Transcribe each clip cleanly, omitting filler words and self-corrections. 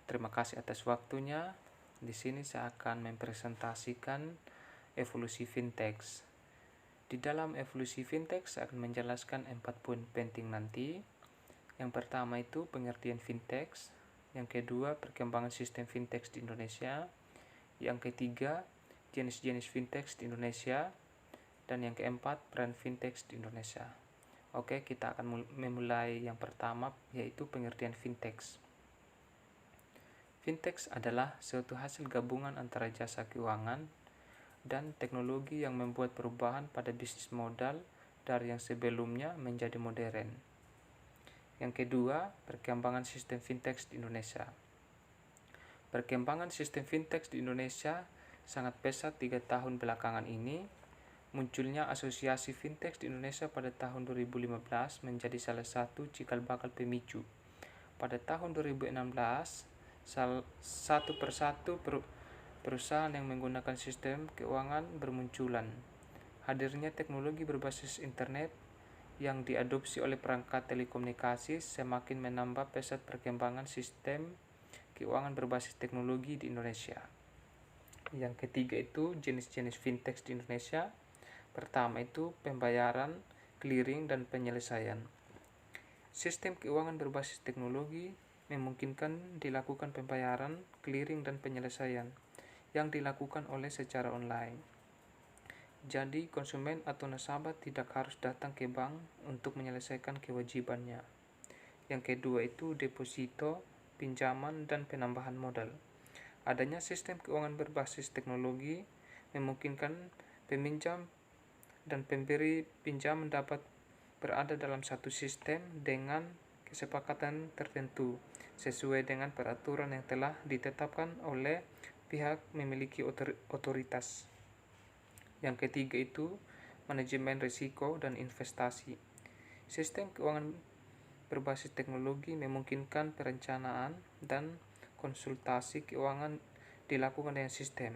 Terima kasih atas waktunya. Di sini saya akan mempresentasikan evolusi fintech. Di dalam evolusi fintech saya akan menjelaskan 4 poin penting nanti. Yang pertama itu pengertian fintech, yang kedua perkembangan sistem fintech di Indonesia, yang ketiga jenis-jenis fintech di Indonesia, dan yang keempat peran fintech di Indonesia. Oke, kita akan memulai yang pertama, yaitu pengertian fintech. Fintech adalah suatu hasil gabungan antara jasa keuangan dan teknologi yang membuat perubahan pada bisnis modal dari yang sebelumnya menjadi modern. Yang kedua, perkembangan sistem fintech di Indonesia. Perkembangan sistem fintech di Indonesia sangat pesat 3 tahun belakangan ini. Munculnya asosiasi fintech di Indonesia pada tahun 2015 menjadi salah satu cikal bakal pemicu. Pada tahun 2016, satu persatu perusahaan yang menggunakan sistem keuangan bermunculan. Hadirnya teknologi berbasis internet yang diadopsi oleh perangkat telekomunikasi semakin menambah pesat perkembangan sistem keuangan berbasis teknologi di Indonesia. Yang ketiga itu jenis-jenis fintech di Indonesia. Pertama itu pembayaran, clearing, dan penyelesaian. Sistem keuangan berbasis teknologi memungkinkan dilakukan pembayaran, clearing, dan penyelesaian yang dilakukan secara online. Jadi konsumen atau nasabah tidak harus datang ke bank untuk menyelesaikan kewajibannya. Yang kedua itu deposito, pinjaman, dan penambahan modal. Adanya sistem keuangan berbasis teknologi memungkinkan peminjam dan pemberi pinjaman dapat berada dalam satu sistem dengan kesepakatan tertentu sesuai dengan peraturan yang telah ditetapkan oleh pihak memiliki otoritas. Yang ketiga itu manajemen risiko dan investasi. Sistem keuangan berbasis teknologi memungkinkan perencanaan dan konsultasi keuangan dilakukan dengan sistem.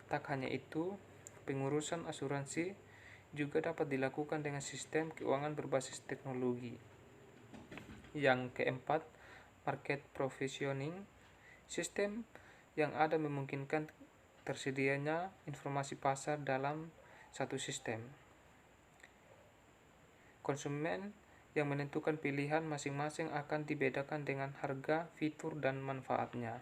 Tak hanya itu, pengurusan asuransi juga dapat dilakukan dengan sistem keuangan berbasis teknologi. Yang keempat, market provisioning. Sistem yang ada memungkinkan tersedianya informasi pasar dalam satu sistem. Konsumen yang menentukan pilihan masing-masing akan dibedakan dengan harga, fitur, dan manfaatnya.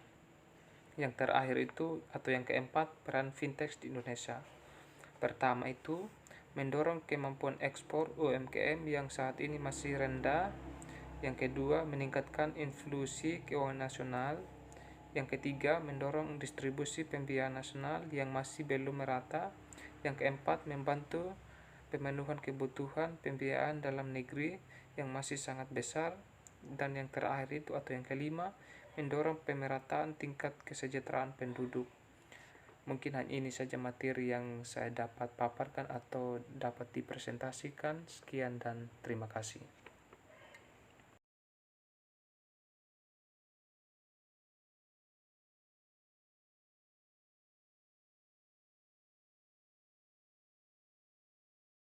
Yang terakhir itu atau yang keempat, peran fintech di Indonesia. Pertama itu mendorong kemampuan ekspor UMKM yang saat ini masih rendah. Yang kedua, meningkatkan inklusi keuangan nasional. Yang ketiga, mendorong distribusi pembiayaan nasional yang masih belum merata. Yang keempat, membantu pemenuhan kebutuhan pembiayaan dalam negeri yang masih sangat besar. Dan yang terakhir itu atau yang kelima, mendorong pemerataan tingkat kesejahteraan penduduk. Mungkin hanya ini saja materi yang saya dapat paparkan atau dapat dipresentasikan. Sekian dan terima kasih.